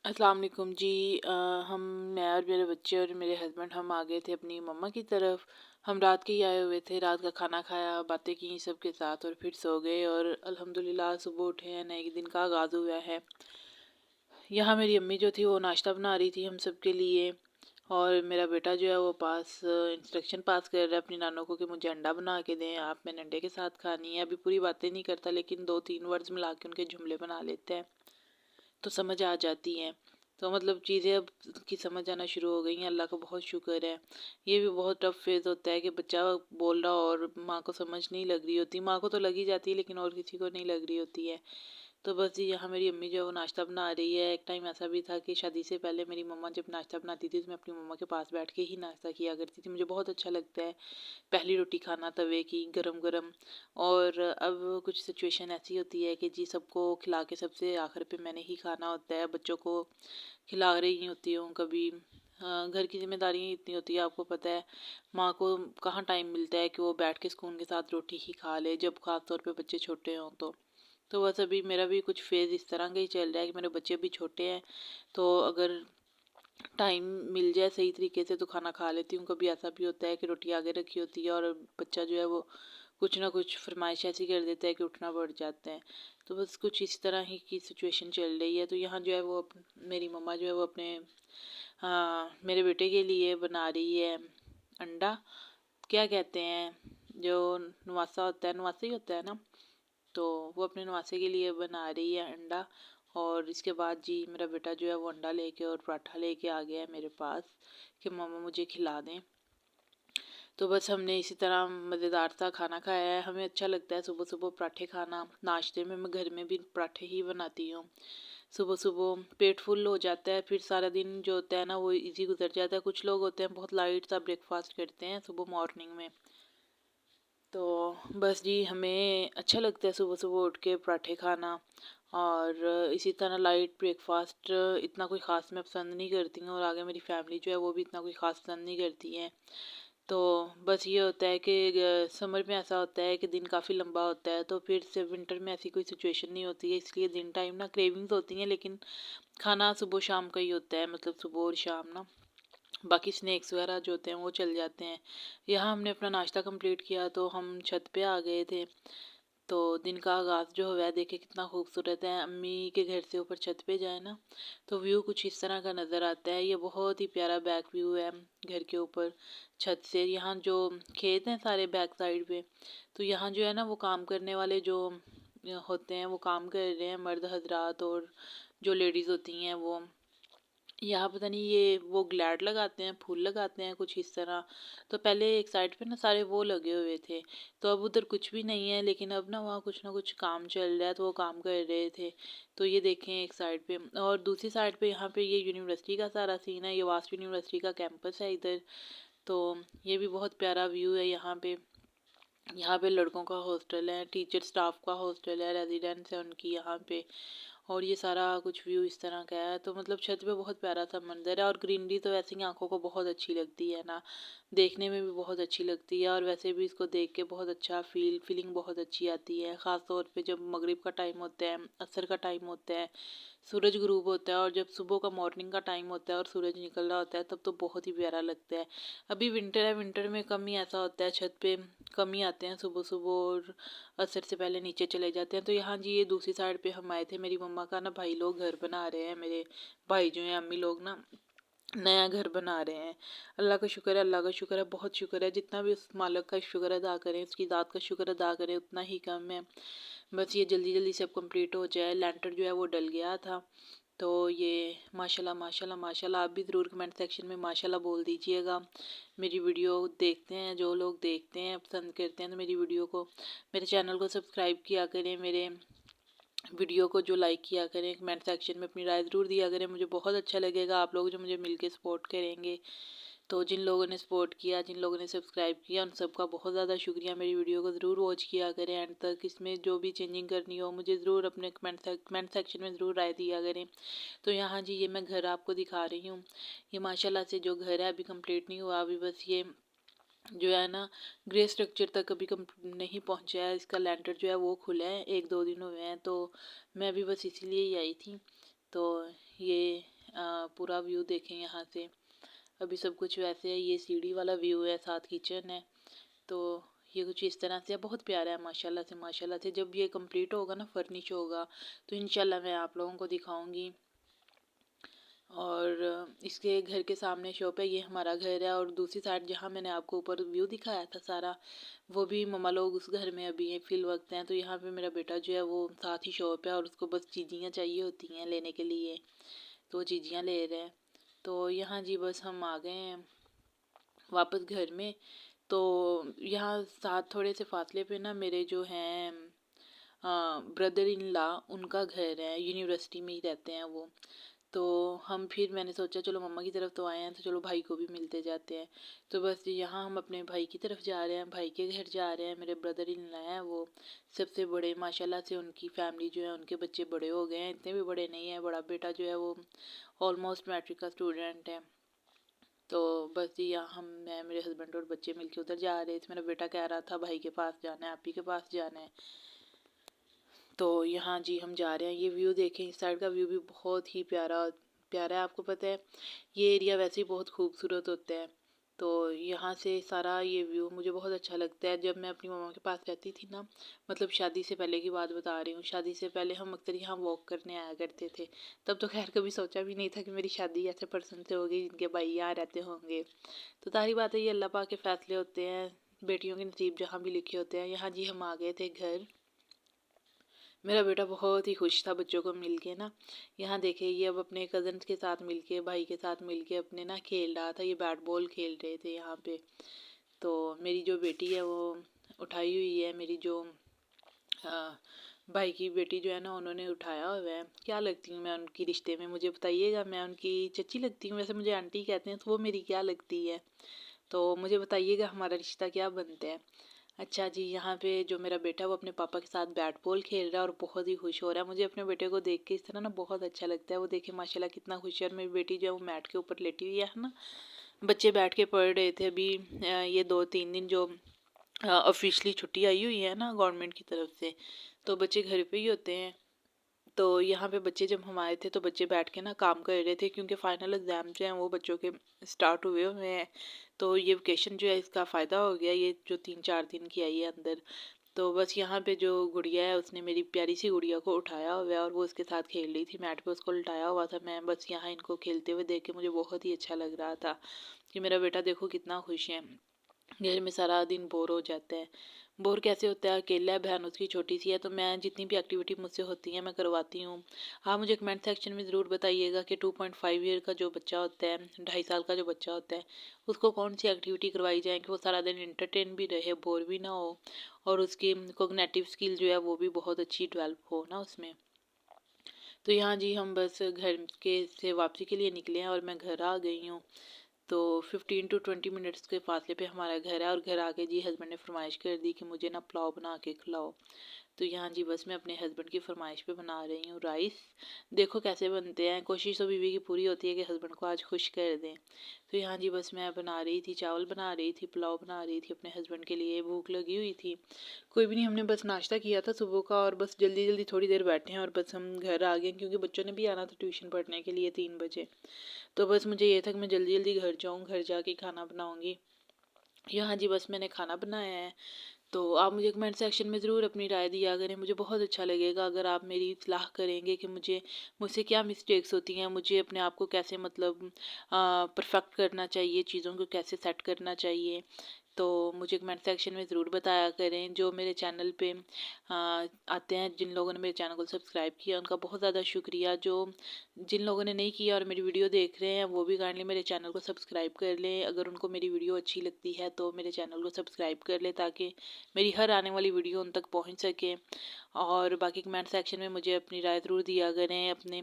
अस्सलाम वालेकुम जी। हम मैं और मेरे बच्चे और मेरे हस्बैंड हम आ गए थे अपनी मम्मा की तरफ। हम रात के ही आए हुए थे, रात का खाना खाया, बातें की सबके साथ और फिर सो गए। और अल्हम्दुलिल्लाह सुबह उठे हैं, नए दिन का आगाज़ हुआ है। यहाँ मेरी अम्मी जो थी वो नाश्ता बना रही थी हम सब के लिए। और मेरा बेटा जो है वो इंस्ट्रक्शन पास कर रहा है अपनी नानों को कि मुझे अंडा बना के दें आप, मैंने अंडे के साथ खानी है। अभी पूरी बातें नहीं करता लेकिन दो तीन वर्ड्स मिला के उनके जुमले बना लेते हैं तो समझ आ जाती हैं। तो मतलब चीज़ें अब की समझ आना शुरू हो गई हैं, अल्लाह का बहुत शुक्र है। ये भी बहुत टफ फेज़ होता है कि बच्चा बोल रहा हो और माँ को समझ नहीं लग रही होती। माँ को तो लग ही जाती है लेकिन और किसी को नहीं लग रही होती है। तो बस जी यहाँ मेरी अम्मी जो है वो नाश्ता बना रही है। एक टाइम ऐसा भी था कि शादी से पहले मेरी मम्मा जब नाश्ता बनाती थी तो मैं अपनी मम्मा के पास बैठ के ही नाश्ता किया करती थी। मुझे बहुत अच्छा लगता है पहली रोटी खाना तवे की गरम गरम। और अब कुछ सिचुएशन ऐसी होती है कि जी सबको खिला के सबसे आखिर पे मैंने ही खाना होता है, बच्चों को खिला रही होती हूँ कभी। घर की जिम्मेदारियाँ इतनी होती है, आपको पता है माँ को कहाँ टाइम मिलता है कि वो बैठ के सुकून के साथ रोटी ही खा ले, जब खास तौर पे बच्चे छोटे हों तो बस अभी मेरा भी कुछ फेज़ इस तरह का ही चल रहा है कि मेरे बच्चे भी छोटे हैं। तो अगर टाइम मिल जाए सही तरीके से तो खाना खा लेती हूँ। कभी ऐसा भी होता है कि रोटी आगे रखी होती है और बच्चा जो है वो कुछ ना कुछ फरमाइश ऐसी कर देता है कि उठना पड़ जाता है। तो बस कुछ इस तरह ही की सिचुएशन चल रही है। तो यहाँ जो है वो मेरी मम्मा जो है वो अपने मेरे बेटे के लिए बना रही है अंडा। क्या कहते हैं जो नवासा होता है, नवासा ही होता है ना, तो वो अपने नवासे के लिए बना रही है अंडा। और इसके बाद जी मेरा बेटा जो है वो अंडा लेके और पराठा लेके आ गया है मेरे पास कि मम्मा मुझे खिला दें। तो बस हमने इसी तरह मज़ेदार सा खाना खाया है। हमें अच्छा लगता है सुबह सुबह पराठे खाना। नाश्ते में मैं घर में भी पराठे ही बनाती हूँ। सुबह सुबह पेट फुल हो जाता है, फिर सारा दिन जो होता है ना वो इजी गुजर जाता है। कुछ लोग होते हैं बहुत लाइट सा ब्रेकफास्ट करते हैं सुबह मॉर्निंग में। तो बस जी हमें अच्छा लगता है सुबह सुबह उठ के पराठे खाना। और इसी तरह लाइट ब्रेकफास्ट इतना कोई ख़ास मैं पसंद नहीं करती हूँ और आगे मेरी फैमिली जो है वो भी इतना कोई ख़ास पसंद नहीं करती है। तो बस ये होता है कि समर में ऐसा होता है कि दिन काफ़ी लंबा होता है, तो फिर से विंटर में ऐसी कोई सिचुएशन नहीं होती है, इसलिए दिन टाइम ना क्रेविंग्स होती हैं लेकिन खाना सुबह शाम का ही होता है, मतलब सुबह और शाम ना। बाकी स्नैक्स वगैरह जो होते हैं वो चल जाते हैं। यहाँ हमने अपना नाश्ता कंप्लीट किया तो हम छत पे आ गए थे। तो दिन का आगाज़ जो है देखे कितना खूबसूरत है। अम्मी के घर से ऊपर छत पे जाए ना तो व्यू कुछ इस तरह का नज़र आता है। ये बहुत ही प्यारा बैक व्यू है घर के ऊपर छत से। यहाँ जो खेत हैं सारे बैक साइड पे, तो यहाँ जो है ना वो काम करने वाले जो होते हैं वो काम कर रहे हैं, मर्द हजरात और जो लेडीज़ होती हैं वो यहाँ पता नहीं ये वो ग्लैड लगाते हैं, फूल लगाते हैं कुछ इस तरह। तो पहले एक साइड पे ना सारे वो लगे हुए थे, तो अब उधर कुछ भी नहीं है लेकिन अब ना कुछ काम चल रहा है तो वो काम कर रहे थे। तो ये देखें एक साइड पे, और दूसरी साइड पे यहाँ पे ये यूनिवर्सिटी का सारा सीन है, ये वास्ट यूनिवर्सिटी का कैंपस है इधर। तो ये भी बहुत प्यारा व्यू है यहाँ पे। यहाँ पे लड़कों का हॉस्टल है, टीचर स्टाफ का हॉस्टल है, रेजिडेंस है उनकी यहाँ पे। और ये सारा कुछ व्यू इस तरह का है। तो मतलब छत पे बहुत प्यारा सा मंजर है और ग्रीनरी तो वैसे ही आंखों को बहुत अच्छी लगती है ना, देखने में भी बहुत अच्छी लगती है और वैसे भी इसको देख के बहुत अच्छा फीलिंग बहुत अच्छी आती है। ख़ास तौर पे जब मगरिब का टाइम होता है, असर का टाइम होता है, सूरज गुरूब होता है और जब सुबह का मॉर्निंग का टाइम होता है और सूरज निकल रहा होता है तब तो बहुत ही प्यारा लगता है। अभी विंटर है, विंटर में कम ही ऐसा होता है, छत पे कम ही आते हैं सुबह सुबह और असर से पहले नीचे चले जाते हैं। तो यहाँ जी ये दूसरी साइड पे हम आए थे, मेरी मम्मा का ना भाई लोग घर बना रहे हैं, मेरे भाई जो हैं अम्मी लोग ना नया घर बना रहे हैं। अल्लाह का शुक्र है, अल्लाह का शुक्र है, बहुत शुक्र है। जितना भी उस मालिक का शुक्र अदा करें, उसकी ज़ात का शुक्र अदा करें उतना ही कम है। बस ये जल्दी जल्दी सब कंप्लीट हो जाए। लेंटर जो है वो डल गया था। तो ये माशाल्लाह माशाल्लाह माशाल्लाह, आप भी ज़रूर कमेंट सेक्शन में माशाल्लाह बोल दीजिएगा। मेरी वीडियो देखते हैं जो लोग देखते हैं पसंद करते हैं तो मेरी वीडियो को, मेरे चैनल को सब्सक्राइब किया करें, मेरे वीडियो को जो लाइक किया करें, कमेंट सेक्शन में अपनी राय ज़रूर दिया करें। मुझे बहुत अच्छा लगेगा आप लोग जो मुझे मिल के सपोर्ट करेंगे। तो जिन लोगों ने सपोर्ट किया, जिन लोगों ने सब्सक्राइब किया, उन सबका बहुत ज़्यादा शुक्रिया। मेरी वीडियो को ज़रूर वॉच किया करें एंड तक। इसमें जो भी चेंजिंग करनी हो मुझे ज़रूर अपने कमेंट सेक्शन में ज़रूर राय दिया करें। तो यहाँ जी ये मैं घर आपको दिखा रही हूँ। ये माशाल्लाह से जो घर है अभी कंप्लीट नहीं हुआ, अभी बस ये जो है ना ग्रे स्ट्रक्चर तक अभी कम नहीं पहुँचा है। इसका लेंटर जो है वो खुला है, एक दो दिन हुए हैं, तो मैं अभी बस इसीलिए ही आई थी। तो ये पूरा व्यू देखें यहाँ से। अभी सब कुछ वैसे है, ये सीढ़ी वाला व्यू है, साथ किचन है। तो ये कुछ इस तरह से बहुत प्यारा है माशाल्लाह से माशाल्लाह से। जब ये कंप्लीट होगा ना, फर्निश होगा, तो इंशाल्लाह मैं आप लोगों को दिखाऊंगी। और इसके घर के सामने शॉप है, ये हमारा घर है। और दूसरी साइड जहाँ मैंने आपको ऊपर व्यू दिखाया था सारा, वो भी मम्मा लोग उस घर में अभी हैं, फिल वक्त हैं। तो यहाँ पे मेरा बेटा जो है वो साथ ही शॉप है, और उसको बस चीज़ियाँ चाहिए होती हैं लेने के लिए, तो वो चीज़ियाँ ले रहे हैं। तो यहाँ जी बस हम आ गए हैं वापस घर में। तो यहाँ साथ थोड़े से फासले पे ना मेरे जो हैं ब्रदर इन लॉ, उनका घर है, यूनिवर्सिटी में ही रहते हैं वो। तो हम फिर मैंने सोचा चलो मम्मा की तरफ तो आए हैं, तो चलो भाई को भी मिलते जाते हैं। तो बस यहाँ हम अपने भाई की तरफ जा रहे हैं, भाई के घर जा रहे हैं। मेरे ब्रदर इन लॉ हैं वो सबसे बड़े माशाल्लाह से, उनकी फैमिली जो है उनके बच्चे बड़े हो गए हैं, इतने भी बड़े नहीं हैं। बड़ा बेटा जो है वो ऑलमोस्ट मैट्रिक का स्टूडेंट है। तो बस जी यहाँ हम, मैं, मेरे हस्बैंड और बच्चे मिलके उधर जा रहे थे। मेरा बेटा कह रहा था भाई के पास जाना है, आप ही के पास जाना है। तो यहाँ जी हम जा रहे हैं। ये व्यू देखें, इस साइड का व्यू भी बहुत ही प्यारा प्यारा है। आपको पता है ये एरिया वैसे ही बहुत खूबसूरत होता है। तो यहाँ से सारा ये व्यू मुझे बहुत अच्छा लगता है। जब मैं अपनी मम्मा के पास रहती थी ना, मतलब शादी से पहले की बात बता रही हूँ, शादी से पहले हम अक्सर यहाँ वॉक करने आया करते थे। तब तो खैर कभी सोचा भी नहीं था कि मेरी शादी ऐसे पर्सन से होगी जिनके भाई यहाँ रहते होंगे। तो सारी बात है, ये अल्लाह पाक के फैसले होते हैं, बेटियों के नसीब जहाँ भी लिखे होते हैं। यहाँ जी हम आ गए थे घर। मेरा बेटा बहुत ही खुश था बच्चों को मिल के ना। यहाँ देखे, ये अब अपने कज़न्स के साथ मिलके, भाई के साथ मिलके अपने ना खेल रहा था, ये बैट बॉल खेल रहे थे यहाँ पे। तो मेरी जो बेटी है वो उठाई हुई है, मेरी जो भाई की बेटी जो है ना, उन्होंने उठाया हुआ है। क्या लगती हूँ मैं उनकी रिश्ते में, मुझे बताइएगा। मैं उनकी चच्ची लगती हूँ, वैसे मुझे आंटी कहते हैं, तो वो मेरी क्या लगती है, तो मुझे बताइएगा हमारा रिश्ता क्या बनता है। अच्छा जी, यहाँ पे जो मेरा बेटा है वो अपने पापा के साथ बैट बॉल खेल रहा है और बहुत ही खुश हो रहा है। मुझे अपने बेटे को देख के इस तरह ना बहुत अच्छा लगता है। वो देखे माशाल्लाह कितना खुश है। और मेरी बेटी जो है वो मैट के ऊपर लेटी हुई है ना। बच्चे बैठ के पढ़ रहे थे अभी। ये 2-3 दिन जो ऑफिशियली छुट्टी आई हुई है ना गवर्नमेंट की तरफ से, तो बच्चे घर पे ही होते हैं। तो यहाँ पे बच्चे जब हम आए थे तो बच्चे बैठ के ना काम कर रहे थे, क्योंकि फाइनल एग्ज़ाम जो हैं वो बच्चों के स्टार्ट हुए हुए हैं। तो ये वेकेशन जो है इसका फ़ायदा हो गया, ये जो 3-4 दिन की आई है अंदर। तो बस यहाँ पे जो गुड़िया है उसने मेरी प्यारी सी गुड़िया को उठाया हुआ है और वो उसके साथ खेल रही थी मैट पे, उसको लिटाया हुआ था मैं। बस यहाँ इनको खेलते हुए देख के मुझे बहुत ही अच्छा लग रहा था कि मेरा बेटा देखो कितना खुश है। घर में सारा दिन बोर हो जाता है। बोर कैसे होता है, अकेला है, बहन उसकी छोटी सी है। तो मैं जितनी भी एक्टिविटी मुझसे होती है मैं करवाती हूँ। आप मुझे कमेंट सेक्शन में ज़रूर बताइएगा कि 2.5 ईयर का जो बच्चा होता है, 2.5 साल का जो बच्चा होता है, उसको कौन सी एक्टिविटी करवाई जाए कि वो सारा दिन इंटरटेन भी रहे, बोर भी ना हो, और उसकी कोग्निटिव स्किल जो है वो भी बहुत अच्छी डेवलप हो ना उसमें। तो यहाँ जी हम बस घर के से वापसी के लिए निकले हैं और मैं घर आ गई हूँ। तो 15 to 20 मिनट्स के फासले पे हमारा घर है। और घर आके जी हस्बैंड ने फरमाइश कर दी कि मुझे ना पुलाव बना के खिलाओ। तो यहाँ जी बस मैं अपने हस्बैंड की फरमाइश पे बना रही हूँ राइस। देखो कैसे बनते हैं, कोशिश तो बीवी की पूरी होती है कि हस्बैंड को आज खुश कर दें। तो यहाँ जी बस मैं बना रही थी, चावल बना रही थी, पुलाव बना रही थी अपने हस्बैंड के लिए। भूख लगी हुई थी, कोई भी नहीं, हमने बस नाश्ता किया था सुबह का, और बस जल्दी जल्दी थोड़ी देर बैठे हैं और बस हम घर आ गए, क्योंकि बच्चों ने भी आना था ट्यूशन पढ़ने के लिए 3 बजे। तो बस मुझे ये था कि मैं जल्दी जल्दी घर जाऊँ, घर जाके खाना बनाऊँगी। यहाँ जी बस मैंने खाना बनाया है। तो आप मुझे कमेंट सेक्शन में ज़रूर अपनी राय दिया करें, मुझे बहुत अच्छा लगेगा अगर आप मेरी सलाह करेंगे कि मुझसे क्या मिस्टेक्स होती हैं, मुझे अपने आप को कैसे मतलब परफेक्ट करना चाहिए, चीज़ों को कैसे सेट करना चाहिए। तो मुझे कमेंट सेक्शन में ज़रूर बताया करें। जो मेरे चैनल पे आते हैं, जिन लोगों ने मेरे चैनल को सब्सक्राइब किया उनका बहुत ज़्यादा शुक्रिया। जो जिन लोगों ने नहीं किया और मेरी वीडियो देख रहे हैं वो भी काइंडली मेरे चैनल को सब्सक्राइब कर लें। अगर उनको मेरी वीडियो अच्छी लगती है तो मेरे चैनल को सब्सक्राइब कर लें, ताकि मेरी हर आने वाली वीडियो उन तक पहुंच सके। और बाकी कमेंट सेक्शन में मुझे अपनी राय ज़रूर दिया करें, अपने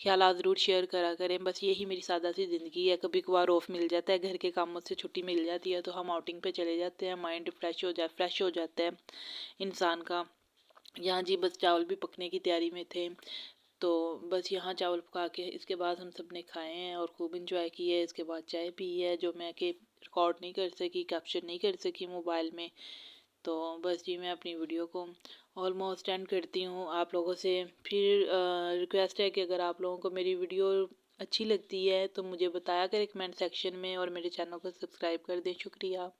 ख्यालात ज़रूर शेयर करा करें। बस यही मेरी सादा सी ज़िंदगी है। कभी कभार ऑफ मिल जाता है, घर के कामों से छुट्टी मिल जाती है, तो हम आउटिंग पे चले जाते हैं, माइंड फ्रेश हो जाता है इंसान का। यहाँ जी बस चावल भी पकने की तैयारी में थे। तो बस यहाँ चावल पका के इसके बाद हम सब ने खाए हैं और खूब इंजॉय किए। इसके बाद चाय पी है, जो मैं कि रिकॉर्ड नहीं कर सकी, कैप्चर नहीं कर सकी मोबाइल में। तो बस जी मैं अपनी वीडियो को ऑलमोस्ट एंड करती हूँ। आप लोगों से फिर रिक्वेस्ट है कि अगर आप लोगों को मेरी वीडियो अच्छी लगती है तो मुझे बताया करें कमेंट सेक्शन में और मेरे चैनल को सब्सक्राइब कर दें। शुक्रिया।